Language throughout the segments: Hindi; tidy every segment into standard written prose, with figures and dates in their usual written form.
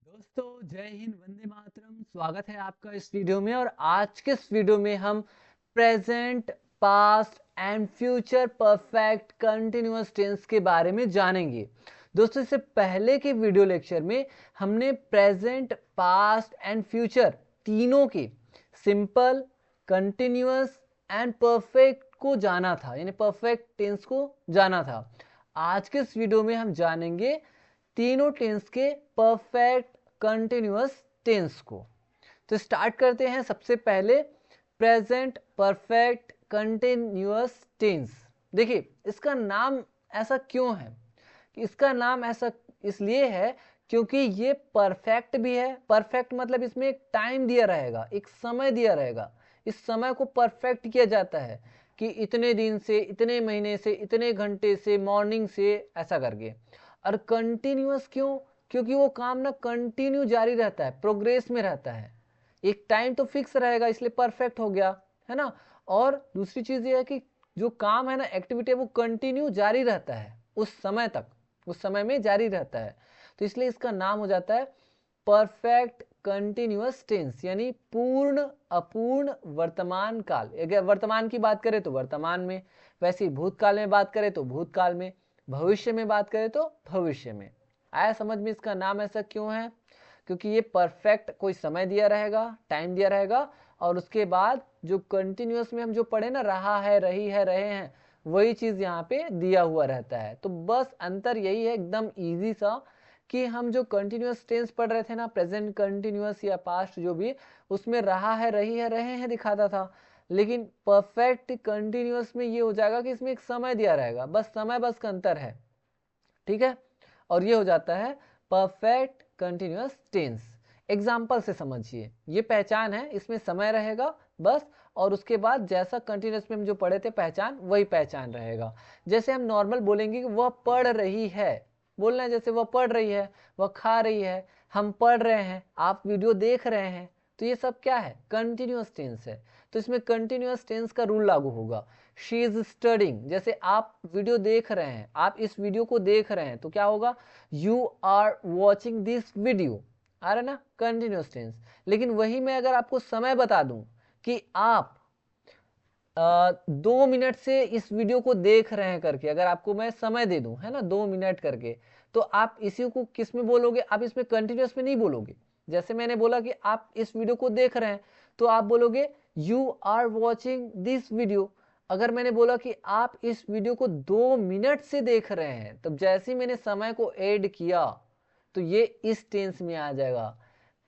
दोस्तों जय हिंद, वंदे मातरम। स्वागत है आपका इस वीडियो में। और आज के इस वीडियो में हम present, past and future perfect continuous tense के बारे में जानेंगे। दोस्तों, इससे पहले के वीडियो लेक्चर में हमने प्रेजेंट, पास्ट एंड फ्यूचर तीनों के सिंपल, कंटिन्यूअस एंड परफेक्ट को जाना था, यानी परफेक्ट टेंस को जाना था। आज के इस वीडियो में हम जानेंगे तीनों टेंस के परफेक्ट कंटिन्यूअस टेंस को। तो स्टार्ट करते हैं। सबसे पहले प्रेजेंट परफेक्ट कंटिन्यूअस टेंस। देखिए, इसका नाम ऐसा क्यों है कि इसका नाम ऐसा इसलिए है क्योंकि ये परफेक्ट भी है। परफेक्ट मतलब इसमें एक टाइम दिया रहेगा, एक समय दिया रहेगा। इस समय को परफेक्ट किया जाता है कि इतने दिन से, इतने महीने से, इतने घंटे से, मॉर्निंग से, ऐसा करके। और कंटिन्यूअस क्यों? क्योंकि वो काम ना कंटिन्यू जारी रहता है, प्रोग्रेस में रहता है। एक टाइम तो फिक्स रहेगा, इसलिए परफेक्ट हो गया, है ना। और दूसरी चीज ये है कि जो काम है ना, एक्टिविटी है, वो कंटिन्यू जारी रहता है उस समय तक, उस समय में जारी रहता है। तो इसलिए इसका नाम हो जाता है परफेक्ट कंटिन्यूअस टेंस, यानी पूर्ण अपूर्ण वर्तमान काल। अगर वर्तमान की बात करें तो वर्तमान में, वैसे ही भूतकाल में बात करें तो भूतकाल में, भविष्य में बात करें तो भविष्य में। आया समझ में इसका नाम ऐसा क्यों है? क्योंकि ये परफेक्ट कोई समय दिया रहेगा, टाइम दिया रहेगा, और उसके बाद जो कंटिन्यूअस में हम जो पढ़े ना, रहा है, रही है, रहे हैं, वही चीज यहाँ पे दिया हुआ रहता है। तो बस अंतर यही है, एकदम इजी सा, कि हम जो कंटिन्यूअस टेंस पढ़ रहे थे ना, प्रेजेंट कंटिन्यूअस या पास्ट जो भी, उसमें रहा है, रही है, रहे हैं दिखाता था। लेकिन परफेक्ट कंटिन्यूअस में ये हो जाएगा कि इसमें एक समय दिया रहेगा, बस समय बस का अंतर है, ठीक है। और ये हो जाता है परफेक्ट कंटिन्यूअस टेंस। एग्जाम्पल से समझिए, ये पहचान है, इसमें समय रहेगा बस, और उसके बाद जैसा कंटिन्यूअस में हम जो पढ़े थे पहचान, वही पहचान रहेगा। जैसे हम नॉर्मल बोलेंगे कि वह पढ़ रही है, बोलना है जैसे वह पढ़ रही है, वह खा रही है, हम पढ़ रहे हैं, आप वीडियो देख रहे हैं। तो ये सब क्या है? कंटिन्यूअस टेंस है। तो इसमें कंटिन्यूअस टेंस का रूल लागू होगा। शी इज स्टडिंग, जैसे आप वीडियो देख रहे हैं, आप इस वीडियो को देख रहे हैं, तो क्या होगा? You are watching this video. आ रहा है ना, कंटिन्यूअस टेंस। लेकिन वही मैं अगर आपको समय बता दूं कि आप 2 मिनट से इस वीडियो को देख रहे हैं करके, अगर आपको मैं समय दे दूं, है ना, 2 मिनट करके, तो आप इसी को किस में बोलोगे? आप इसमें कंटिन्यूअस में नहीं बोलोगे। जैसे मैंने बोला कि आप इस वीडियो को देख रहे हैं, तो आप बोलोगे you are watching this video. अगर मैंने बोला कि आप इस वीडियो को 2 मिनट से देख रहे हैं, तब जैसे ही मैंने समय को ऐड किया, तो ये इस टेंस में आ जाएगा,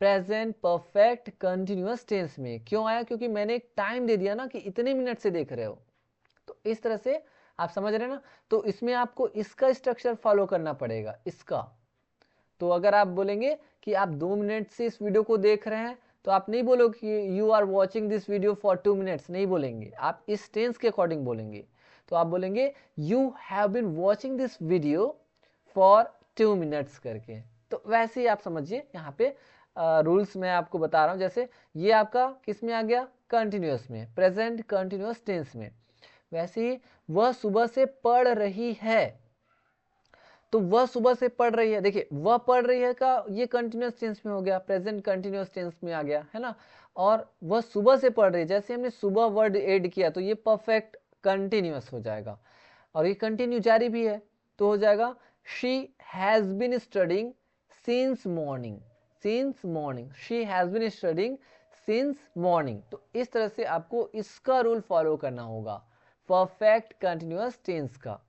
प्रेजेंट परफेक्ट कंटिन्यूअस टेंस में। क्यों आया? क्योंकि मैंने एक टाइम दे दिया ना कि इतने मिनट से देख रहे हो। तो इस तरह से आप समझ रहे हैं ना। तो इसमें आपको इसका स्ट्रक्चर फॉलो करना पड़ेगा, इसका। तो अगर आप बोलेंगे कि आप 2 मिनट से इस वीडियो को देख रहे हैं, तो आप नहीं बोलोगे कि you are watching this video for 2 minutes, नहीं बोलेंगे, आप इस टेंस के अकॉर्डिंग बोलेंगे। तो आप बोलेंगे you have been watching this video for 2 minutes करके। तो वैसे ही आप समझिए, यहाँ पे रूल्स मैं आपको बता रहा हूँ। जैसे ये आपका किस में आ गया? कंटिन्यूअस में, प्रेजेंट कंटिन्यूअस टेंस में। वैसे ही वह सुबह से पढ़ रही है, तो वह सुबह से पढ़ रही है, देखिए वह पढ़ रही है का ये कंटिन्यूअस टेंस में हो गया, प्रेजेंट कंटिन्यूअस टेंस में आ गया, है ना। और वह सुबह से पढ़ रही है, जैसे हमने सुबह वर्ड ऐड किया, तो ये परफेक्ट कंटिन्यूअस हो जाएगा। और ये कंटिन्यू जारी भी है, तो हो जाएगा she has been studying since morning. Since morning, she has been studying since morning. तो इस तरह से आपको इसका रूल फॉलो करना होगा परफेक्ट कंटिन्यूअस टेंस का।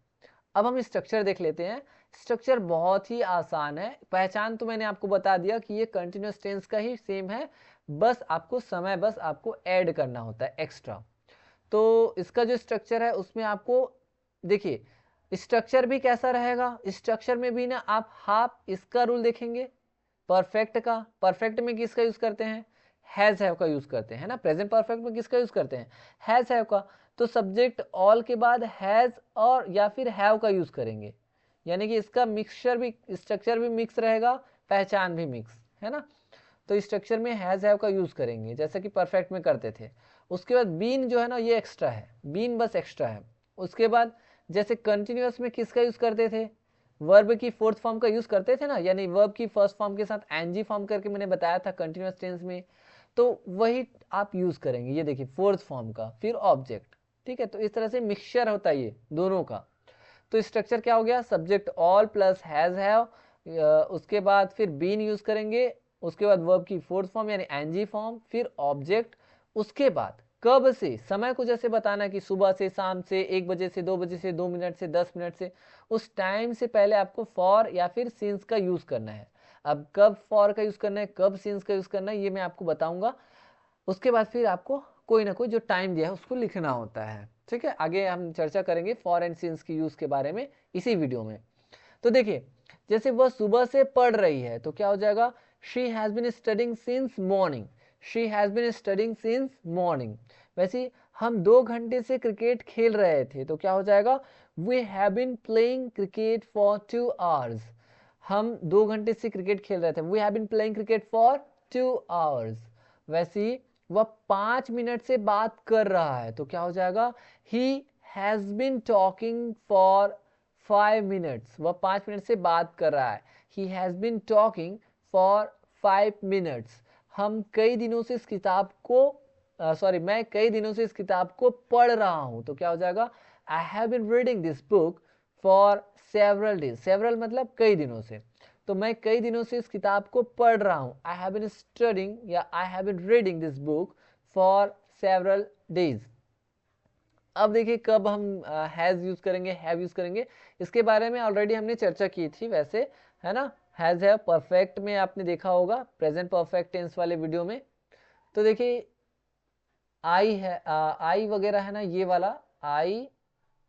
अब हम स्ट्रक्चर देख लेते हैं। स्ट्रक्चर बहुत ही आसान है, पहचान तो मैंने आपको बता दिया कि ये कंटिन्यूअस टेंस का ही सेम है, बस आपको समय बस आपको ऐड करना होता है एक्स्ट्रा। तो इसका जो स्ट्रक्चर है उसमें आपको देखिए, स्ट्रक्चर भी कैसा रहेगा, स्ट्रक्चर में भी ना आप हाफ इसका रूल देखेंगे परफेक्ट का। परफेक्ट में किसका यूज करते हैं? हैज हैव का यूज करते हैं ना। प्रेजेंट परफेक्ट में किसका यूज करते हैं? हैज हैव का। तो सब्जेक्ट ऑल के बाद हैज और या फिर हैव का यूज करेंगे, यानी कि इसका मिक्सचर भी, स्ट्रक्चर भी मिक्स रहेगा, पहचान भी मिक्स, है ना। तो स्ट्रक्चर में हैज हैव का यूज करेंगे जैसे कि परफेक्ट में करते थे। उसके बाद बीन जो है ना, ये एक्स्ट्रा है, बीन बस एक्स्ट्रा है। उसके बाद जैसे कंटिन्यूअस में किसका यूज करते थे? वर्ब की फोर्थ फॉर्म का यूज करते थे ना, यानी वर्ब की फर्स्ट फॉर्म के साथ एनजी फॉर्म करके मैंने बताया था कंटिन्यूअस टेंस में, तो वही आप यूज करेंगे। ये देखिए फोर्थ फॉर्म का, फिर ऑब्जेक्ट, ठीक है। तो इस तरह से मिक्सचर होता है ये दोनों का। तो स्ट्रक्चर क्या हो गया, subject all plus has have, उसके बाद फिर बीन यूज करेंगे, उसके बाद वर्ब की फोर्थ फॉर्म यानी एनजी फॉर्म, फिर ऑब्जेक्ट, उसके बाद कब से, समय को जैसे बताना कि सुबह से, शाम से, 1 बजे से, 2 बजे से, 2 मिनट से, 10 मिनट से, उस टाइम से पहले आपको फॉर या फिर सिंस का यूज करना है। अब कब फॉर का यूज करना है, कब सिंस का यूज करना है, ये मैं आपको बताऊंगा। उसके बाद फिर आपको कोई ना कोई जो टाइम दिया है उसको लिखना होता है, ठीक है। आगे हम चर्चा करेंगे फॉर एंड सिंस की यूज के बारे में इसी वीडियो में। तो देखिए, जैसे वह सुबह से पढ़ रही है तो क्या हो जाएगा, she has been studying since morning, she has been studying since morning. वैसे हम 2 घंटे से क्रिकेट खेल रहे थे तो क्या हो जाएगा, we have been playing cricket for 2 hours. हम 2 घंटे से क्रिकेट खेल रहे थे, we have been playing cricket for 2 hours. वैसे ही वह 5 मिनट से बात कर रहा है तो क्या हो जाएगा, he has been talking for 5 minutes. वह 5 मिनट से बात कर रहा है, he has been talking for 5 minutes. हम कई दिनों से इस किताब को मैं कई दिनों से इस किताब को पढ़ रहा हूं तो क्या हो जाएगा, I have been reading this book for several days. Several मतलब कई दिनों से, तो मैं कई दिनों से इस किताब को पढ़ रहा हूं, आई हैव बीन स्टडिंग या I have been reading this book for several days. अब देखिए कब हम हैज यूज करेंगे, हैव यूज करेंगे, इसके बारे में ऑलरेडी हमने चर्चा की थी वैसे, है ना। हैज है परफेक्ट में आपने देखा होगा, प्रेजेंट परफेक्ट टेंस वाले वीडियो में। तो देखिए आई है, आई वगैरह है ना, ये वाला आई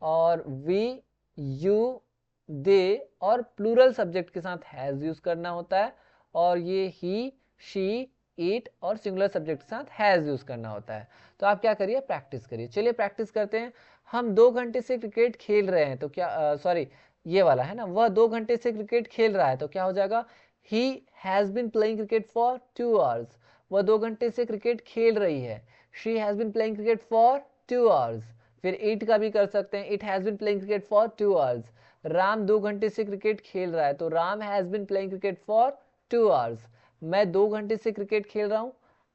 और वी, यू, दे और प्लूरल सब्जेक्ट के साथ हैज यूज करना होता है, और ये ही, शी, इट और सिंगुलर सब्जेक्ट के साथ हैज यूज करना होता है। तो आप क्या करिए, प्रैक्टिस करिए। चलिए प्रैक्टिस करते हैं। हम 2 घंटे से क्रिकेट खेल रहे हैं तो क्या, सॉरी ये वाला है ना, वह 2 घंटे से क्रिकेट खेल रहा है तो क्या हो जाएगा, he has been playing cricket for 2 hours. वह 2 घंटे से क्रिकेट खेल रही है, she has been playing cricket for 2 hours. फिर इट का भी कर सकते हैं, it has been playing cricket for 2 hours. Ram 2 घंटे से क्रिकेट खेल रहा है तो Ram has been playing cricket for 2 hours. मैं 2 घंटे से क्रिकेट खेल रहा हूं,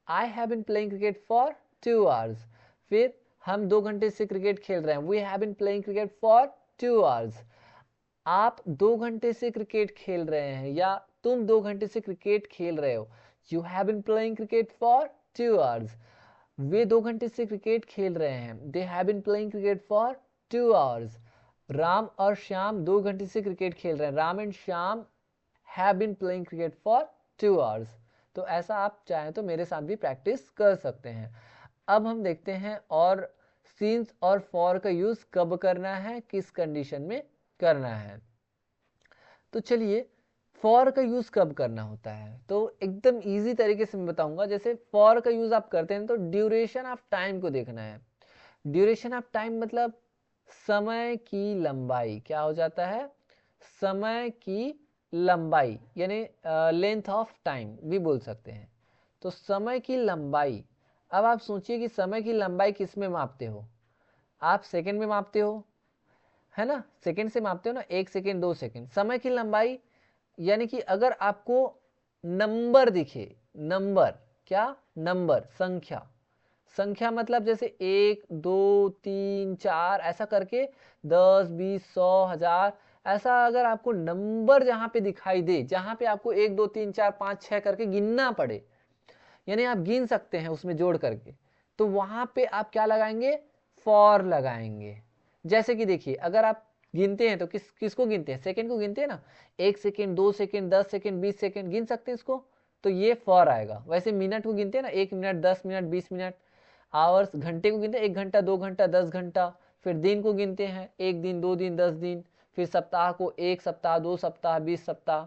I have been playing cricket for 2 hours. फिर हम 2 घंटे से क्रिकेट खेल रहे हैं, we have been playing cricket for 2 hours. आप 2 घंटे से क्रिकेट खेल रहे हैं या तुम 2 घंटे से क्रिकेट खेल रहे हो, you have been playing cricket for 2 hours. वे 2 घंटे से क्रिकेट खेल रहे हैं, they have been playing cricket for 2 hours. Ram और श्याम 2 घंटे से क्रिकेट खेल रहे हैं, Ram and Shyam have been playing cricket for 2 hours. तो ऐसा आप चाहें तो मेरे साथ भी प्रैक्टिस कर सकते हैं। अब हम देखते हैं और सिंस और फॉर का यूज कब करना है, किस कंडीशन में करना है। तो चलिए फॉर का यूज कब करना होता है, तो एकदम इजी तरीके से मैं बताऊंगा। जैसे फॉर का यूज आप करते हैं तो ड्यूरेशन ऑफ टाइम को देखना है। ड्यूरेशन ऑफ टाइम मतलब समय की लंबाई, क्या हो जाता है, समय की लंबाई, यानी लेंथ ऑफ टाइम भी बोल सकते हैं। तो समय की लंबाई, अब आप सोचिए कि समय की लंबाई किस में मापते हो, आप सेकंड में मापते हो, है ना, सेकंड से मापते हो ना, 1 सेकंड 2 सेकंड। समय की लंबाई यानी कि अगर आपको नंबर दिखे, नंबर क्या, नंबर संख्या, संख्या मतलब जैसे 1 2 3 4 ऐसा करके 10 20 100 1000, ऐसा अगर आपको नंबर जहां पे दिखाई दे, जहां पे आपको 1 2 3 4 5 6 करके गिनना पड़े, यानी आप गिन सकते हैं उसमें जोड़ करके, तो वहां पे आप क्या लगाएंगे, फॉर लगाएंगे। जैसे कि देखिए अगर आप गिनते हैं तो किसको गिनते हैं, सेकंड को गिनते हैं ना, 1 सेकंड 2 सेकंड 10 सेकंड 20 सेकंड गिन सकते हैं इसको, तो ये फॉर आएगा। वैसे मिनट को गिनते हैं ना, 1 मिनट 10 मिनट 20 मिनट। आवर्स घंटे को गिनते हैं, 1 घंटा 2 घंटा 10 घंटा। फिर दिन को गिनते हैं, 1 दिन 2 दिन 10 दिन। फिर सप्ताह को 1 सप्ताह 2 सप्ताह 20 सप्ताह।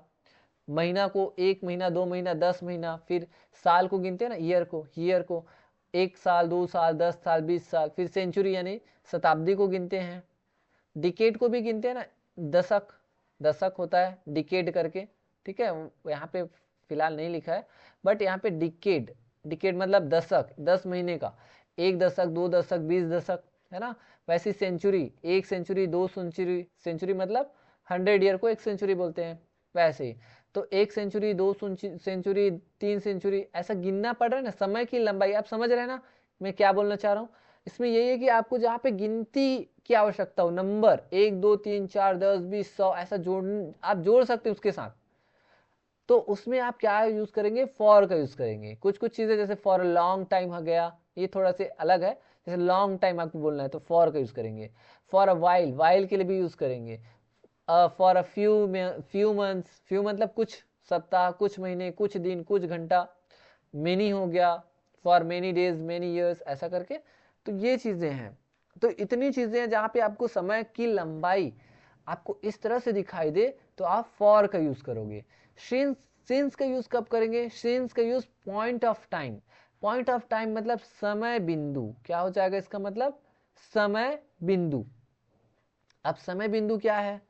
महीना को 1 महीना 2 महीना 10 महीना। फिर साल को गिनते हैं ना, ईयर को 1 साल 2 साल 10 साल 20 साल। फिर सेंचुरी यानी शताब्दी को गिनते हैं। डिकेड को भी गिनते हैं ना, दशक, दशक होता है डिकेड करके, ठीक है, यहाँ पे फिलहाल नहीं लिखा है, बट यहाँ पे डिकेड, डिकेड मतलब दशक, 10 महीने का, 1 दशक 2 दशक 20 दशक, है ना। वैसे सेंचुरी, 1 सेंचुरी 2 सेंचुरी, सेंचुरी मतलब 100 ईयर को 1 सेंचुरी बोलते हैं। वैसे ही तो 1 सेंचुरी, 2 सेंचुरी, 3 सेंचुरी, ऐसा गिनना पड़ रहा है ना, समय की लंबाई। आप समझ रहे हैं ना मैं क्या बोलना चाह रहा हूँ? इसमें यही है कि आपको जहाँ पे गिनती की आवश्यकता हो, नंबर 1 2 3 4 10 20 100 ऐसा आप जोड़ सकते हैं उसके साथ, तो उसमें आप क्या यूज करेंगे? फॉर का यूज करेंगे। कुछ कुछ चीजें जैसे फॉर अ लॉन्ग टाइम हो गया, ये थोड़ा से अलग है। जैसे लॉन्ग टाइम आपको बोलना है तो फॉर का यूज करेंगे। फॉर अ वाइल, वाइल के लिए भी यूज करेंगे। For a few months, few मतलब कुछ सप्ताह, कुछ महीने, कुछ दिन, कुछ घंटा। मेनी हो गया, for many days, many years, ऐसा करके। तो ये चीजें हैं। तो इतनी चीजें हैं जहां पे आपको समय की लंबाई आपको इस तरह से दिखाई दे तो आप फॉर का यूज करोगे। सिंस, सिंस का यूज कब करेंगे? सिंस का use point of time. Point of time मतलब समय बिंदु। क्या हो जाएगा इसका मतलब? समय बिंदु। अब समय बिंदु क्या है?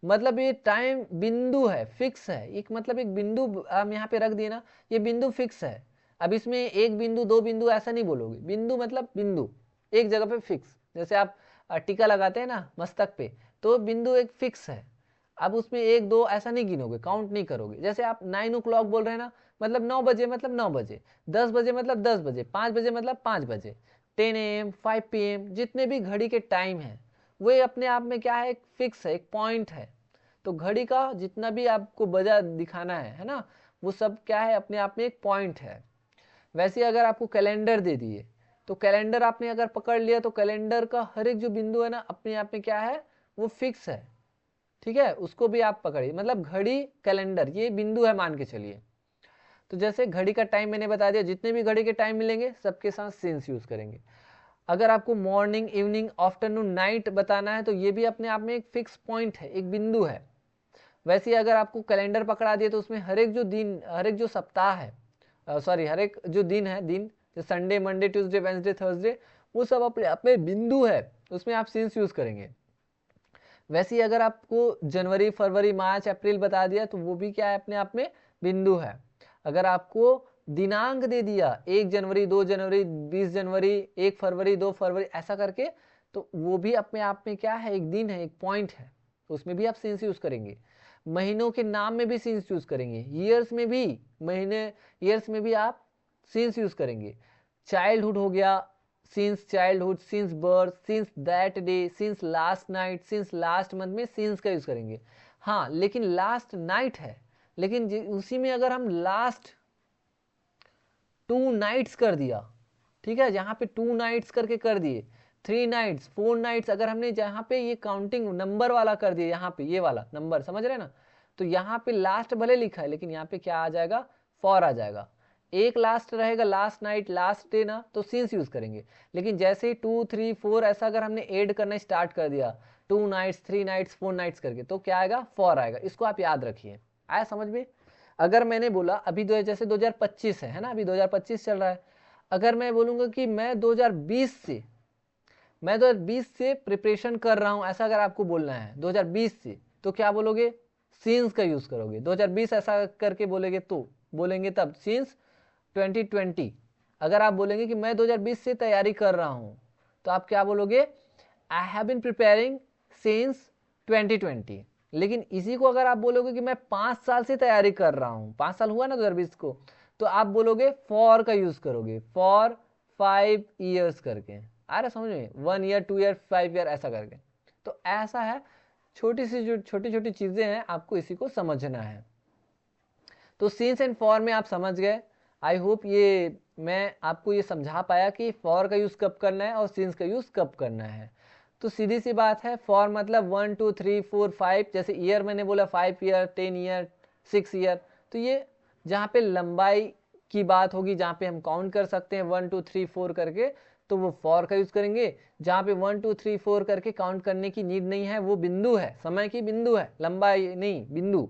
मतलब ये टाइम बिंदु है, फिक्स है। एक मतलब एक बिंदु हम यहाँ पे रख दिए ना, ये बिंदु फिक्स है। अब इसमें एक बिंदु, दो बिंदु ऐसा नहीं बोलोगे। बिंदु मतलब बिंदु, एक जगह पे फिक्स। जैसे आप टीका लगाते हैं ना मस्तक पे, तो बिंदु एक फिक्स है। अब उसमें एक दो ऐसा नहीं गिनोगे, काउंट नहीं करोगे। जैसे आप 9 o'clock बोल रहे हैं ना, मतलब 9 बजे, मतलब 9 बजे। 10 बजे मतलब 10 बजे। 5 बजे मतलब 5 बजे। 10 AM, 5 PM, जितने भी घड़ी के टाइम है वो अपने आप में क्या है? एक फिक्स है, एक पॉइंट है। तो घड़ी का जितना भी आपको बजा दिखाना है ना, वो सब क्या है? अपने आप में एक पॉइंट है। वैसे अगर आपको कैलेंडर दे दिए तो कैलेंडर आपने अगर पकड़ लिया तो कैलेंडर का हर एक जो बिंदु है ना, अपने आप में क्या है? वो फिक्स है। ठीक है, उसको भी आप पकड़िए। मतलब घड़ी, कैलेंडर, ये बिंदु है मान के चलिए। तो जैसे घड़ी का टाइम मैंने बता दिया, जितने भी घड़ी के टाइम मिलेंगे सबके साथ सिंस यूज करेंगे। अगर आपको मॉर्निंग, इवनिंग, आफ्टरनून, नाइट बताना है तो ये भी अपने आप में एक फिक्स पॉइंट है, एक बिंदु है। वैसे ही अगर आपको कैलेंडर पकड़ा दिए तो उसमें हर एक जो दिन, हर एक जो सप्ताह है, सॉरी हर एक जो दिन है, दिन जैसे Sunday, Monday, Tuesday, Wednesday, Thursday, वो सब अपने आप में बिंदु है, उसमें आप सिंस यूज करेंगे। वैसे ही अगर आपको जनवरी, फरवरी, मार्च, अप्रैल बता दिया तो वो भी क्या है? अपने आप में बिंदु है। अगर आपको दिनांक दे दिया 1 जनवरी, 2 जनवरी, 20 जनवरी, 1 फरवरी, 2 फरवरी, ऐसा करके, तो वो भी अपने आप में क्या है? एक दिन है, एक पॉइंट है। तो उसमें भी आप सिंस यूज करेंगे। महीनों के नाम में भी सिंस यूज करेंगे। ईयर्स में भी, महीने, ईयर्स में भी आप सिंस यूज करेंगे। चाइल्डहुड हो गया, since childhood, since birth, since that day, since last night, since last month में सिंस का यूज करेंगे। हाँ, लेकिन लास्ट नाइट है, लेकिन उसी में अगर हम लास्ट 2 नाइट्स कर दिया, ठीक है, जहां पे 2 नाइट्स करके कर दिए, 3 नाइट्स, 4 नाइट्स, अगर हमने जहाँ पे ये काउंटिंग नंबर वाला कर दिया, यहाँ पे ये वाला नंबर, समझ रहे ना, तो यहाँ पे लास्ट भले लिखा है लेकिन यहाँ पे क्या आ जाएगा? फॉर आ जाएगा। एक लास्ट रहेगा, लास्ट नाइट, लास्ट डे ना, तो सिंस यूज करेंगे। लेकिन जैसे ही 2 3 4 ऐसा अगर हमने ऐड करना स्टार्ट कर दिया, 2 नाइट्स, 3 नाइट्स, 4 नाइट्स करके, तो क्या आएगा? फॉर आएगा। इसको आप याद रखिए। आया समझ में? अगर मैंने बोला अभी जैसे 2025 है ना, अभी 2025 चल रहा है। अगर मैं बोलूंगा कि मैं 2020 से प्रिपरेशन कर रहा हूं, ऐसा अगर आपको बोलना है 2020 से, तो क्या बोलोगे? सिंस का यूज करोगे। 2020 ऐसा करके बोलेंगे तो बोलेंगे तब सिंस 2020। अगर आप बोलेंगे कि मैं 2020 से तैयारी कर रहा हूं, तो आप क्या बोलोगे? I have been preparing since 2020। लेकिन इसी को अगर आप बोलोगे कि मैं 5 साल से तैयारी कर रहा हूं, 5 साल हुआ ना 2020 को, तो आप बोलोगे फॉर का यूज करोगे। फॉर 5 years करके, आ रहा समझ में? 1 year, 2 year, 5 year ऐसा करके। तो ऐसा है, छोटी सी जो छोटी छोटी चीजें हैं, आपको इसी को समझना है। तो सिंस एंड फॉर में आप समझ गए। आई होप ये मैं आपको ये समझा पाया कि फॉर का यूज कब करना है और सिंस का यूज कब करना है। तो सीधी सी बात है, फॉर मतलब 1 2 3 4 5, जैसे ईयर मैंने बोला 5 year, 10 year, 6 year। तो ये जहाँ पे लंबाई की बात होगी, जहाँ पे हम काउंट कर सकते हैं 1 2 3 4 करके, तो वो फॉर का यूज करेंगे। जहाँ पे 1 2 3 4 करके काउंट करने की नीड नहीं है, वो बिंदु है, समय की बिंदु है, लंबाई नहीं, बिंदु।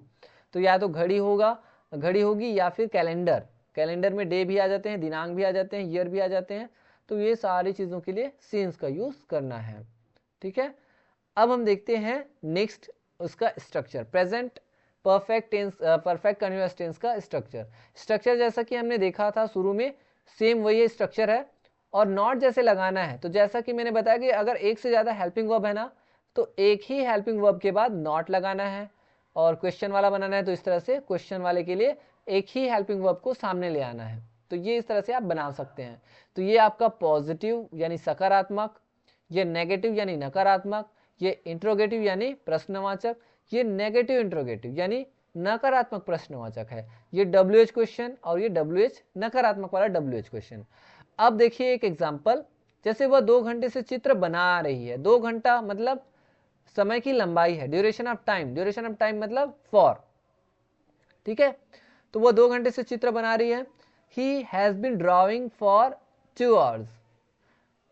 तो या तो घड़ी होगा, घड़ी होगी, या फिर कैलेंडर। कैलेंडर में डे भी आ जाते हैं, दिनांक भी आ जाते हैं, ईयर भी आ जाते हैं। तो ये सारी चीज़ों के लिए सिंस का यूज करना है। ठीक है, अब हम देखते हैं नेक्स्ट उसका structure, present perfect tense, perfect continuous tense का स्ट्रक्चर। स्ट्रक्चर जैसा कि हमने देखा था शुरू में, सेम वही स्ट्रक्चर है। और नॉट जैसे लगाना है, तो जैसा कि मैंने बताया कि अगर एक से ज़्यादा हेल्पिंग वर्ब है ना, तो एक ही हेल्पिंग वर्ब के बाद नॉट लगाना है, और क्वेश्चन वाला बनाना है तो इस तरह से क्वेश्चन वाले के लिए एक ही हेल्पिंग वर्ब को सामने ले आना है। तो ये इस तरह से आप बना सकते हैं। तो ये आपका पॉजिटिव यानी सकारात्मक, ये नेगेटिव यानी नकारात्मक, ये इंट्रोगेटिव यानी प्रश्नवाचक, ये नेगेटिव इंट्रोगेटिव यानी नकारात्मक प्रश्नवाचक है, ये WH क्वेश्चन और ये WH नकारात्मक वाला WH क्वेश्चन। अब देखिए एक एग्जांपल, जैसे वह 2 घंटे से चित्र बना रही है। 2 घंटा मतलब समय की लंबाई है, duration of time, duration of time मतलब फॉर, ठीक है। तो वह 2 घंटे से चित्र बना रही है। He has been drawing for 2 hours,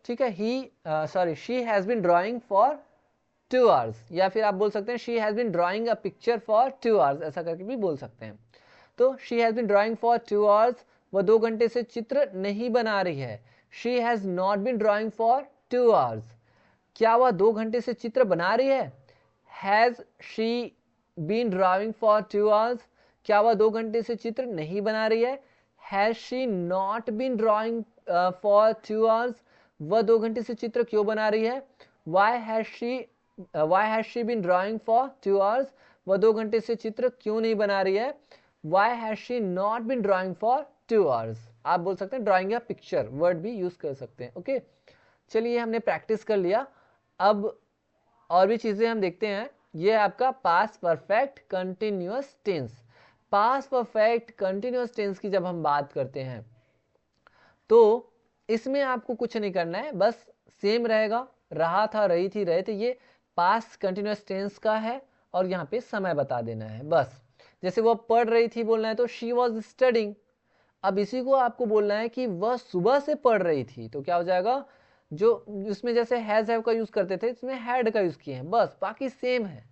ठीक है। She has been drawing for 2 hours, या फिर आप बोल सकते हैं she has been drawing a picture for 2 hours, ऐसा करके भी बोल सकते हैं। तो she has been drawing for 2 hours, वह 2 घंटे से चित्र नहीं बना रही है। She has not been drawing for 2 hours, क्या वह 2 घंटे से चित्र बना रही है। Has she been drawing for 2 hours, क्या वह 2 घंटे से चित्र नहीं बना रही है। Has she not been drawing for 2 hours, वह 2 घंटे से चित्र क्यों बना रही है। Why has she been drawing for 2 hours, वह 2 घंटे से चित्र क्यों नहीं बना रही है। Why has she not been drawing for 2 hours, आप बोल सकते हैं ड्राइंग या पिक्चर वर्ड भी यूज कर सकते हैं। ओके, चलिए हमने प्रैक्टिस कर लिया। अब और भी चीजें हम देखते हैं। ये आपका past perfect continuous tense. Past perfect continuous tense की जब हम बात करते हैं तो इसमें आपको कुछ नहीं करना है, बस सेम रहेगा, रहा था, रही थी, रहे थे, ये पास्ट कंटिन्यूअस टेंस का है और यहाँ पे समय बता देना है बस। जैसे वो पढ़ रही थी बोलना है तो शी वॉज स्टडिंग। अब इसी को आपको बोलना है कि वह सुबह से पढ़ रही थी, तो क्या हो जाएगा, जो उसमें जैसे हैज हैव का यूज करते थे इसमें हैड का यूज किए हैं, बस बाकी सेम है।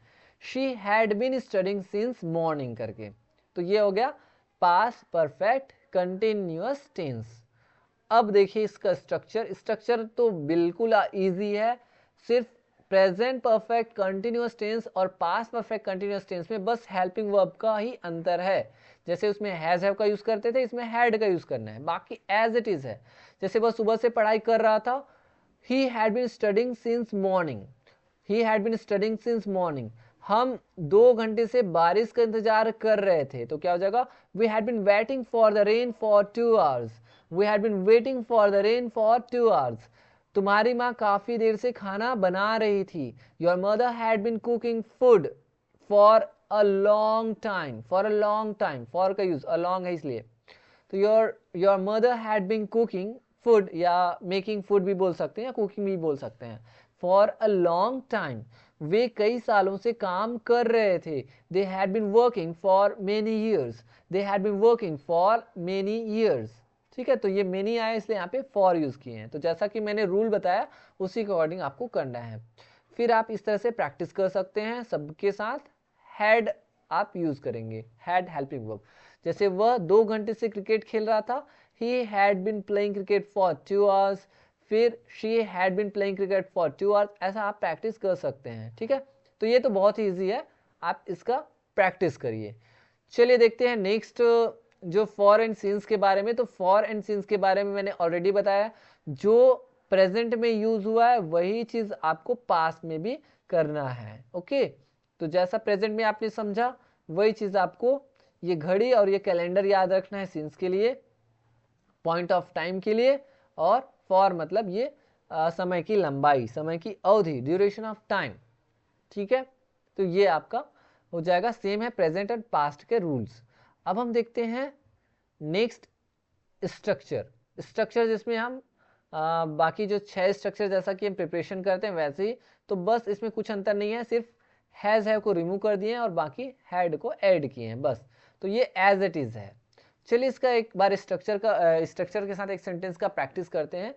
She had been studying since morning करके। तो ये हो गया पास्ट परफेक्ट कंटिन्यूअस टेंस। अब देखिए इसका स्ट्रक्चर तो बिल्कुल इजी है। सिर्फ प्रेजेंट परफेक्ट कंटिन्यूअस टेंस और पास्ट परफेक्ट कंटिन्यूअस टेंस में बस हेल्पिंग वर्ब का ही अंतर है। जैसे उसमें हैज हैव का यूज करते थे, इसमें हैड का यूज करना है, बाकी एज इट इज है। जैसे वह सुबह से पढ़ाई कर रहा था, he had been studying since morning, he had been studying since morning. हम 2 घंटे से बारिश का इंतजार कर रहे थे, तो क्या हो जाएगा, we had been waiting for the rain for 2 hours, we had been waiting for the rain for 2 hours. तुम्हारी माँ काफी देर से खाना बना रही थी। Your mother had been cooking food for a long time, for a long time, for का यूज अलॉन्ग है इसलिए। तो your mother had been cooking food, या मेकिंग फूड भी बोल सकते हैं या कुकिंग भी बोल सकते हैं, फॉर अ लॉन्ग टाइम। वे कई सालों से काम कर रहे थे। They had been working for many years, they had been working for many years. ठीक है, तो ये मेनी आया इसलिए यहाँ पे फॉर यूज किए हैं। तो जैसा कि मैंने रूल बताया उसी के अकॉर्डिंग आपको करना है। फिर आप इस तरह से प्रैक्टिस कर सकते हैं सबके साथ। हैड आप यूज करेंगे, हैड हेल्पिंग वर्ब। जैसे वह 2 घंटे से क्रिकेट खेल रहा था, he had been playing cricket for 2 hours, फिर she had been playing cricket for 2 hours. ऐसा आप प्रैक्टिस कर सकते हैं। ठीक है, तो ये तो बहुत ही ईजी है, आप इसका प्रैक्टिस करिए। चलिए देखते हैं नेक्स्ट जो फॉर एंड सिंस के बारे में। तो फॉर एंड सिंस के बारे में मैंने ऑलरेडी बताया, जो प्रेजेंट में यूज हुआ है वही चीज आपको पास्ट में भी करना है। ओके, तो जैसा प्रेजेंट में आपने समझा वही चीज आपको ये घड़ी और ये कैलेंडर याद रखना है सिंस के लिए, पॉइंट ऑफ टाइम के लिए, और फॉर मतलब ये समय की लंबाई, समय की अवधि, ड्यूरेशन ऑफ टाइम। ठीक है, तो ये आपका हो जाएगा, सेम है प्रेजेंट एंड पास्ट के रूल्स। अब हम देखते हैं नेक्स्ट स्ट्रक्चर जिसमें हम बाकी जो 6 स्ट्रक्चर जैसा कि हम प्रिपरेशन करते हैं वैसे ही, तो बस इसमें कुछ अंतर नहीं है, सिर्फ हैज हैव को रिमूव कर दिए हैं और बाकी हैड को ऐड किए हैं बस। तो ये एज इट इज है। चलिए इसका एक बार स्ट्रक्चर के साथ एक सेंटेंस का प्रैक्टिस करते हैं,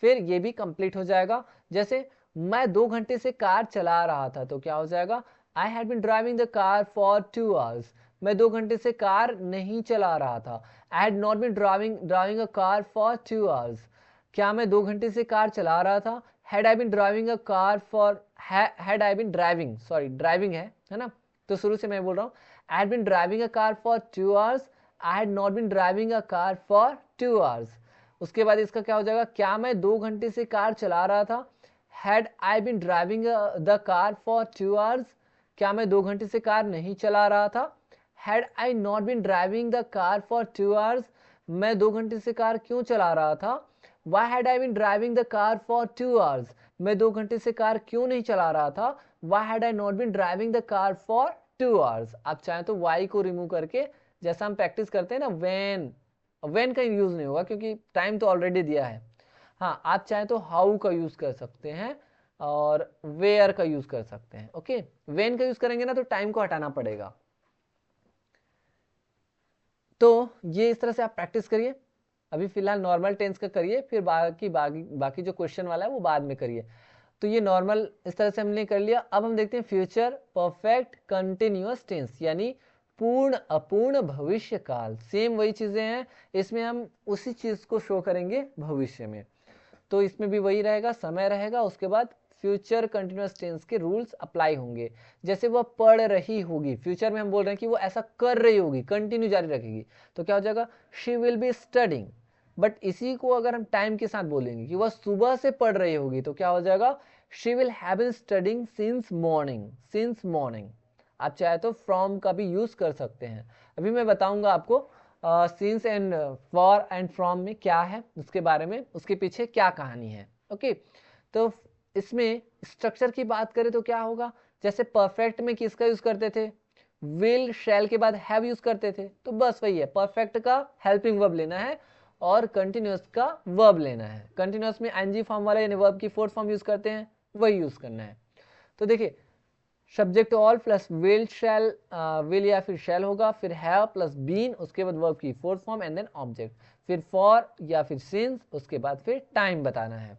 फिर ये भी कंप्लीट हो जाएगा। जैसे मैं 2 घंटे से कार चला रहा था, तो क्या हो जाएगा, I had been driving the car for 2 hours. मैं 2 घंटे से कार नहीं चला रहा था। I had not been driving a car for 2 hours. क्या मैं 2 घंटे से कार चला रहा था। Had I been driving a car for, had I been driving, sorry driving है ना, तो शुरू से मैं बोल रहा हूँ, I had been driving a car for 2 hours, I had not been driving a car for 2 hours. उसके बाद इसका क्या हो जाएगा, क्या मैं 2 घंटे से कार चला रहा था। Had I been driving the car for 2 hours, क्या मैं 2 घंटे से कार नहीं चला रहा था। Had I not been driving the car for 2 hours, मैं 2 घंटे से कार क्यों चला रहा था। Why had I been driving the car for 2 hours, मैं 2 घंटे से कार क्यों नहीं चला रहा था। Why had I not been driving the car for 2 hours, आप चाहें तो वाई को रिमूव करके, जैसा हम प्रैक्टिस करते हैं ना वेन का यूज नहीं होगा क्योंकि टाइम तो ऑलरेडी दिया है। हाँ, आप चाहें तो हाउ का यूज कर सकते हैं और वेयर का यूज कर सकते हैं। ओके, वेन का यूज करेंगे ना तो टाइम को हटाना पड़ेगा। तो ये इस तरह से आप प्रैक्टिस करिए, अभी फिलहाल नॉर्मल टेंस का करिए, फिर बाकी जो क्वेश्चन वाला है वो बाद में करिए। तो ये नॉर्मल इस तरह से हमने कर लिया। अब हम देखते हैं फ्यूचर परफेक्ट कंटिन्यूअस टेंस, यानी पूर्ण अपूर्ण भविष्य काल। सेम वही चीजें हैं, इसमें हम उसी चीज को शो करेंगे भविष्य में। तो इसमें भी वही रहेगा, समय रहेगा, उसके बाद फ्यूचर कंटिन्यूअस टेंस के रूल्स अप्लाई होंगे। जैसे वह पढ़ रही होगी, फ्यूचर में हम बोल रहे हैं कि वो ऐसा कर रही होगी, कंटिन्यू जारी रखेगी, तो क्या हो जाएगा, she will be studying. But इसी को अगर हम टाइम के साथ बोलेंगे कि वह सुबह से पढ़ रही होगी, तो क्या हो जाएगा, she will have been studying since morning. Since morning आप चाहे तो फ्रॉम का भी यूज कर सकते हैं। अभी मैं बताऊंगा आपको since and for and from में क्या है, उसके बारे में, उसके पीछे क्या कहानी है। ओके, तो इसमें स्ट्रक्चर की बात करें तो क्या होगा, जैसे परफेक्ट में किसका यूज करते थे, विल शैल के बाद हैव यूज करते थे, तो बस वही है, परफेक्ट का हेल्पिंग वर्ब लेना है और कंटिन्यूअस का वर्ब लेना है। कंटिन्यूअस में एनजी फॉर्म वाला यानी वर्ब की फोर्थ फॉर्म यूज करते हैं, वही यूज करना है। तो देखिए, subject all plus will shell, will या फिर शैल होगा, फिर हैव प्लस बीन, उसके बाद वर्ब की fourth form and then object, फिर फॉर या फिर सिंस, उसके बाद फिर टाइम बताना है।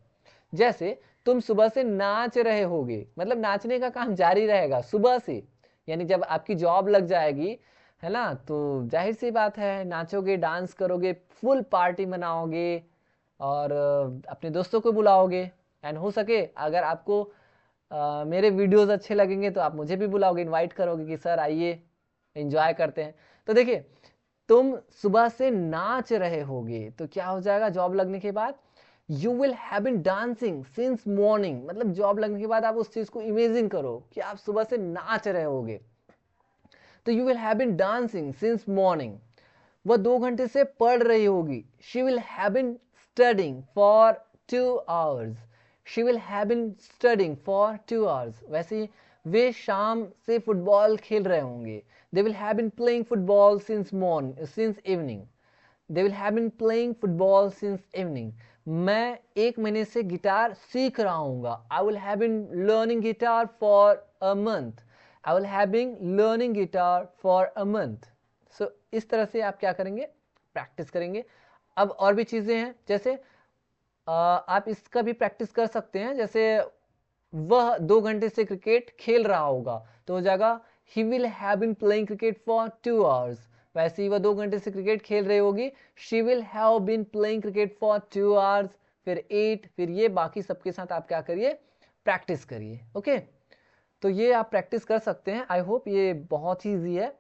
जैसे तुम सुबह से नाच रहे होगे, मतलब नाचने का काम जारी रहेगा सुबह से, यानी जब आपकी जॉब लग जाएगी, है ना, तो जाहिर सी बात है नाचोगे, डांस करोगे, फुल पार्टी मनाओगे और अपने दोस्तों को बुलाओगे। एंड हो सके अगर आपको मेरे वीडियोस अच्छे लगेंगे तो आप मुझे भी बुलाओगे, इनवाइट करोगे कि सर आइए एंजॉय करते हैं। तो देखिए, तुम सुबह से नाच रहे होगे, तो क्या हो जाएगा, जॉब लगने के बाद you will have been dancing since morning, मतलब जॉब लगने के बाद आप उस चीज को इमेजिन करो कि आप सुबह से नाच रहे होगे, तो you will have been dancing since morning. वह 2 घंटे से पढ़ रही होगी, she will have been studying for 2 hours. She will have been studying for 2 hours. वैसे ही वे शाम से फुटबॉल खेल रहे होंगे, they will have been playing football since evening. They will have been playing football since evening. मैं 1 महीने से गिटार सीख रहा हूँगा, I will have been learning guitar for a month. I will have been learning guitar for a month. So इस तरह से आप क्या करेंगे, प्रैक्टिस करेंगे। अब और भी चीज़ें हैं, जैसे आप इसका भी प्रैक्टिस कर सकते हैं। जैसे वह 2 घंटे से क्रिकेट खेल रहा होगा, तो हो जाएगा he will have been playing cricket for 2 hours. वैसे ही वह 2 घंटे से क्रिकेट खेल रही होगी, she will have been playing cricket for 2 hours, फिर 8, फिर ये बाकी सबके साथ आप क्या करिए, प्रैक्टिस करिए। ओके, तो ये आप प्रैक्टिस कर सकते हैं। आई होप ये बहुत ही ईजी है।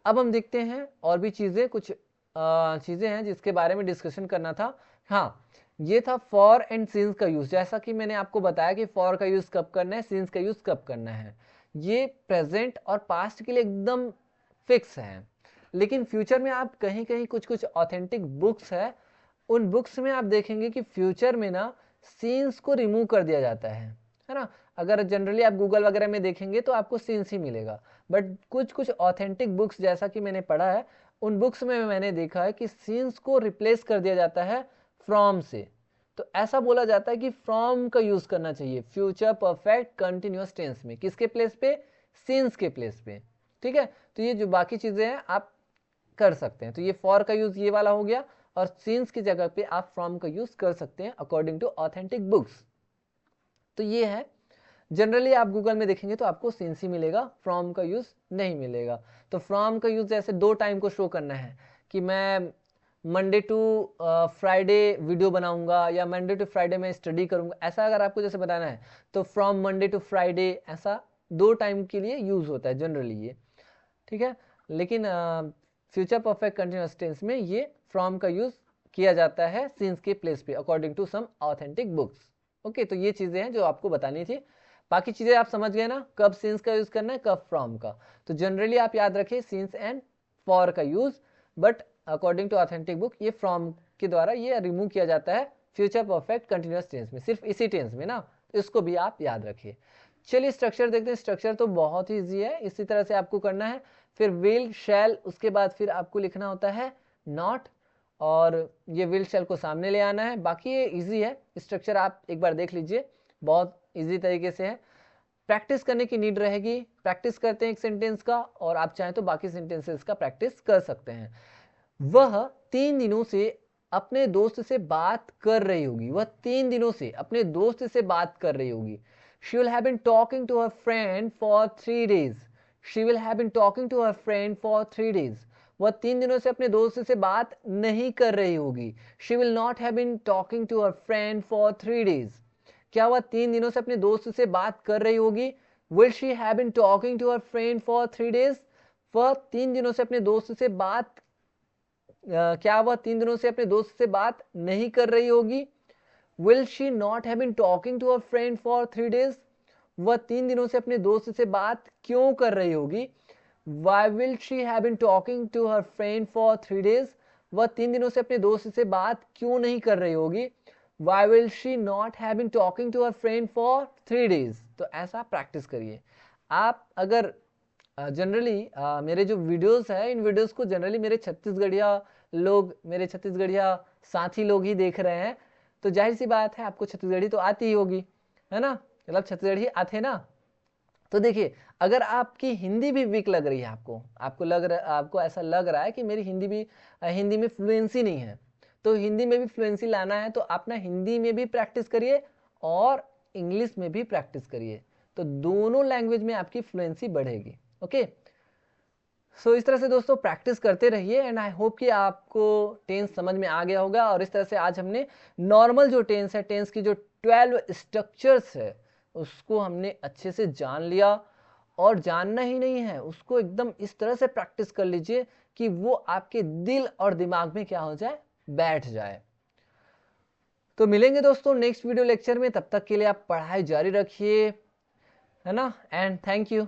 अब हम देखते हैं और भी चीज़ें, कुछ चीज़ें हैं जिसके बारे में डिस्कशन करना था। हाँ, ये था फॉर एंड सिंस का यूज़। जैसा कि मैंने आपको बताया कि फॉर का यूज़ कब करना है, सिंस का यूज़ कब करना है, ये प्रेजेंट और पास्ट के लिए एकदम फिक्स है। लेकिन फ्यूचर में आप कहीं कहीं कुछ कुछ ऑथेंटिक बुक्स है, उन बुक्स में आप देखेंगे कि फ्यूचर में ना सीन्स को रिमूव कर दिया जाता है ना। अगर जनरली आप गूगल वगैरह में देखेंगे तो आपको सीन्स ही मिलेगा, बट कुछ कुछ ऑथेंटिक बुक्स जैसा कि मैंने पढ़ा है, उन बुक्स में मैंने देखा है कि सीन्स को रिप्लेस कर दिया जाता है फ्रॉम से। तो ऐसा बोला जाता है कि फ्रॉम का यूज करना चाहिए फ्यूचर परफेक्ट कंटिन्यूअस टेंस में, किसके प्लेस पे, सीन्स के प्लेस पे। ठीक है, तो ये जो बाकी चीजें हैं आप कर सकते हैं। तो ये फॉर का यूज ये वाला हो गया, और सीन्स की जगह पे आप फ्रॉम का यूज कर सकते हैं अकॉर्डिंग टू ऑथेंटिक बुक्स। तो ये है, जनरली आप गूगल में देखेंगे तो आपको सीन्स ही मिलेगा, फ्रॉम का यूज नहीं मिलेगा। तो फ्रॉम का यूज जैसे 2 टाइम को शो करना है कि मैं मंडे टू फ्राइडे वीडियो बनाऊंगा या मंडे टू फ्राइडे में स्टडी करूंगा, ऐसा अगर आपको जैसे बताना है तो फ्रॉम मंडे टू फ्राइडे, ऐसा 2 टाइम के लिए यूज होता है जनरली ये। ठीक है, लेकिन फ्यूचर परफेक्ट कंटिन्यूअस टेंस में ये फ्रॉम का यूज किया जाता है सीन्स के प्लेस पे according to some authentic books. Okay, तो ये चीजें हैं जो आपको बतानी थी। बाकी चीजें आप समझ गए ना, कब सिंस का यूज करना है, कब फ्रॉम का। तो जनरली आप याद रखिए सिंस एंड फॉर का use, but according to authentic book ये फ्रॉम के द्वारा ये रिमूव किया जाता है फ्यूचर परफेक्ट कंटिन्यूअस टेंस में, सिर्फ इसी टेंस में ना, तो इसको भी आप याद रखिए। चलिए स्ट्रक्चर देखते हैं। स्ट्रक्चर तो बहुत ही ईजी है, इसी तरह से आपको करना है। फिर विल शैल, उसके बाद फिर आपको लिखना होता है नॉट, और ये विल शैल को सामने ले आना है। बाकी ये इजी है स्ट्रक्चर, आप एक बार देख लीजिए, बहुत इजी तरीके से है। प्रैक्टिस करने की नीड रहेगी, प्रैक्टिस करते हैं एक सेंटेंस का, और आप चाहें तो बाकी सेंटेंसेस का प्रैक्टिस कर सकते हैं। वह 3 दिनों से अपने दोस्त से बात कर रही होगी, वह 3 दिनों से अपने दोस्त से बात कर रही होगी। She will have been talking to her friend for 3 days. She will have been talking to her friend for 3 days. वह 3 दिनों से अपने दोस्त से बात नहीं कर रही होगी। She will not have been talking to her friend for 3 days. क्या वह 3 दिनों से अपने दोस्त से बात कर रही होगी? Will she have been talking to her friend for 3 days? वह 3 दिनों से अपने दोस्त से बात क्या वह 3 दिनों से अपने दोस्त से बात नहीं कर रही होगी? Will she not have been talking to her friend for 3 days? वह 3 दिनों से अपने दोस्त से बात क्यों कर रही होगी? Why will she have been talking to her friend for 3 days? वह 3 दिनों से अपने दोस्त से बात क्यों नहीं कर रही होगी? Why will she not have been talking to her friend for 3 days? तो ऐसा प्रैक्टिस करिए। आप अगर जनरली मेरे जो वीडियोस है, इन वीडियोस को जनरली मेरे छत्तीसगढ़िया लोग, मेरे छत्तीसगढ़िया साथी लोग ही देख रहे हैं, तो जाहिर सी बात है आपको छत्तीसगढ़ी तो आती ही होगी, है ना, मतलब छत्तीसगढ़ी आते ना। तो देखिए, अगर आपकी हिंदी भी वीक लग रही है, आपको ऐसा लग रहा है कि मेरी हिंदी में फ्लुएंसी नहीं है, तो हिंदी में भी फ्लुएंसी लाना है तो आप ना हिंदी में भी प्रैक्टिस करिए और इंग्लिश में भी प्रैक्टिस करिए, तो दोनों लैंग्वेज में आपकी फ्लुएंसी बढ़ेगी। ओके, सो इस तरह से दोस्तों प्रैक्टिस करते रहिए, एंड आई होप कि आपको टेंस समझ में आ गया होगा। और इस तरह से आज हमने नॉर्मल जो टेंस है, टेंस की जो 12 स्ट्रक्चर्स है, उसको हमने अच्छे से जान लिया। और जानना ही नहीं है, उसको एकदम इस तरह से प्रैक्टिस कर लीजिए कि वो आपके दिल और दिमाग में क्या हो जाए, बैठ जाए। तो मिलेंगे दोस्तों नेक्स्ट वीडियो लेक्चर में, तब तक के लिए आप पढ़ाई जारी रखिए, है ना, एंड थैंक यू।